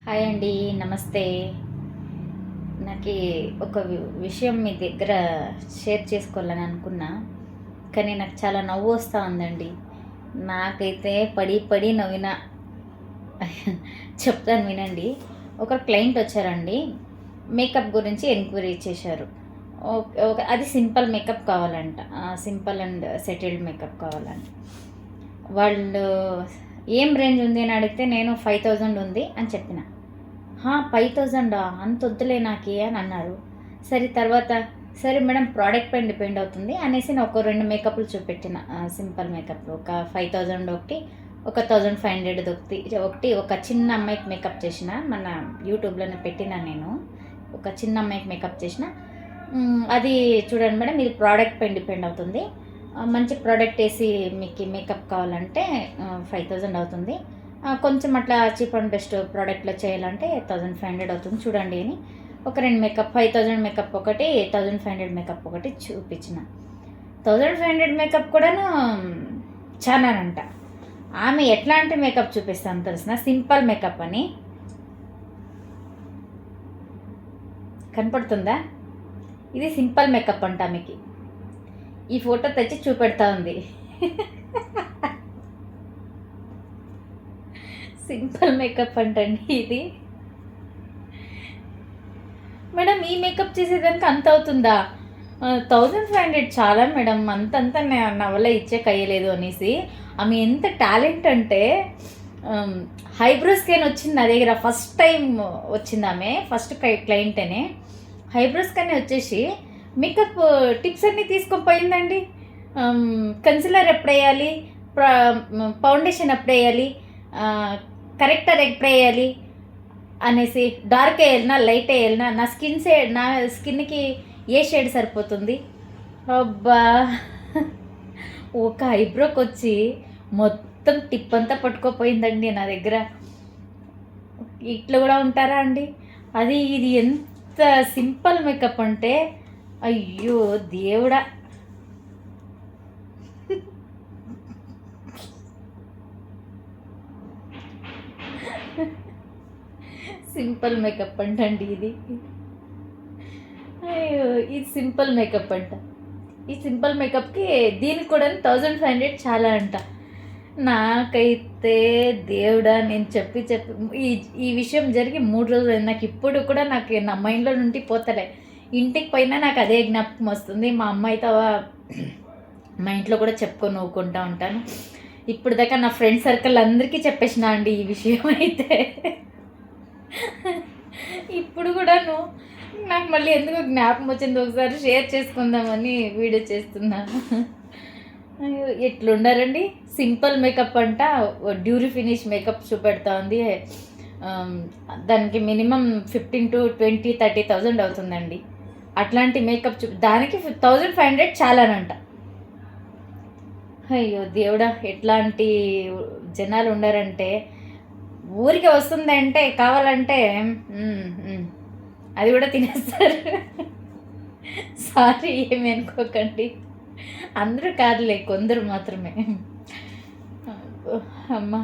Hi అండి. నమస్తే. నాకు ఒక విషయం మీ దగ్గర షేర్ చేసుకోవాలని అనుకున్నా. కానీ నాకు చాలా నవ్వు వస్తూ ఉందండి. నాకైతే పడి పడి నవ్విన. చెప్తాను వినండి. ఒక క్లయింట్ వచ్చారండి. మేకప్ గురించి ఎంక్వైరీ చేశారు. అది సింపుల్ మేకప్ కావాలంట. సింపుల్ అండ్ సెటిల్డ్ మేకప్ కావాలంట. వాళ్ళు ఏం రేంజ్ ఉంది అని అడిగితే నేను 5000 ఉంది అని చెప్పిన. 5000 అంత వద్దులే నాకే అని అన్నారు. సరే తర్వాత సరే మేడం ప్రోడక్ట్ పైన డిపెండ్ అవుతుంది అనేసి నేను ఒక 2 మేకప్లు చూపెట్టిన. సింపుల్ మేకప్ ఒక 5000 ఒకటి, ఒక 1500 ఒకటి ఒక చిన్న అమ్మాయికి మేకప్ చేసిన. మన యూట్యూబ్లోనే పెట్టిన నేను. ఒక చిన్న అమ్మాయికి మేకప్ చేసిన. అది చూడండి మేడం, ఇది ప్రోడక్ట్ పైన డిపెండ్ అవుతుంది. మంచి ప్రోడక్ట్ వేసి మీకు మేకప్ కావాలంటే 5000 అవుతుంది. కొంచెం అట్లా చీప్ అండ్ బెస్ట్ ప్రోడక్ట్లో చేయాలంటే 1500 అవుతుంది చూడండి అని ఒక 2 మేకప్ 5000 మేకప్ ఒకటి, 1500 మేకప్ ఒకటి చూపించిన. 1500 మేకప్ కూడాను చాలానంట. ఆమె ఎట్లాంటి మేకప్ చూపిస్తాను తెలిసిన, సింపుల్ మేకప్ అని. కనపడుతుందా? ఇది సింపుల్ మేకప్ అంట. ఆమెకి ఈ ఫోటో తెచ్చి చూపెడతా ఉంది. సింపుల్ మేకప్ అంటండి ఇది. మేడం ఈ మేకప్ చేసేదానికి అంత అవుతుందా? 1500 చాలా మేడం, అంతంతా నా వల్ల ఇచ్చే కయ్యలేదు అనేసి. ఆమె ఎంత టాలెంట్ అంటే హైబ్రో స్కాన్ వచ్చింది నా దగ్గర. ఫస్ట్ టైం వచ్చింది ఆమె, ఫస్ట్ క్లయింటేనే. హైబ్రో స్కాన్ వచ్చేసి మేకప్ టిప్స్ అన్నీ తీసుకొని పోయిందండి. కన్సిలర్ ఎప్పుడు వేయాలి, ఫౌండేషన్ ఎప్పుడు వేయాలి, కరెక్టర్ ఎప్పుడు వేయాలి అనేసి, డార్క్ వేయాలనా లైట్ వేయాలనా, నా స్కిన్కి ఏ షేడ్ సరిపోతుంది. అబ్బా, ఒక ఐబ్రోకి వచ్చి మొత్తం టిప్ అంతా పట్టుకోపోయిందండి నా దగ్గర. ఇట్లా కూడా ఉంటారా అండి? అది ఇది ఎంత సింపుల్ మేకప్ అంటే అయ్యో దేవుడా. సింపుల్ మేకప్ అంటండి ఇది. అయ్యో, ఇది సింపుల్ మేకప్ అంట. ఈ సింపుల్ మేకప్కి దీనికి కూడా 1500 చాలా అంట. నాకైతే దేవుడా, నేను చెప్పి ఈ విషయం జరిగి 3 రోజులు. నాకు ఇప్పుడు కూడా నాకు నా మైండ్లో నుండి పోతలే. ఇంటికి పోయినా నాకు అదే జ్ఞాపకం వస్తుంది. మా అమ్మ అయితే మా ఇంట్లో కూడా చెప్పుకొని నవ్వుకుంటూ ఉంటాను. ఇప్పుడు దాకా నా ఫ్రెండ్ సర్కిల్ అందరికీ చెప్పేసిన అండి ఈ విషయం అయితే. ఇప్పుడు కూడాను నాకు మళ్ళీ ఎందుకు జ్ఞాపకం వచ్చింది, ఒకసారి షేర్ చేసుకుందామని వీడియో చేస్తున్నాను. ఎట్లుండారండి? సింపుల్ మేకప్ అంట, డ్యూరీ ఫినిష్ మేకప్ చూపెడతా ఉంది. దానికి మినిమం 15 to 20, 30,000 అవుతుందండి. అట్లాంటి మేకప్ దానికి 1500 చాలానంట. అయ్యో దేవుడా, ఎట్లాంటి జనాలు ఉండారంటే, ఊరికి వస్తుందంటే కావాలంటే అది కూడా తినేస్తారు. సారీ, ఏమి అనుకోకండి. అందరూ కాదులే, కొందరు మాత్రమే. అమ్మా.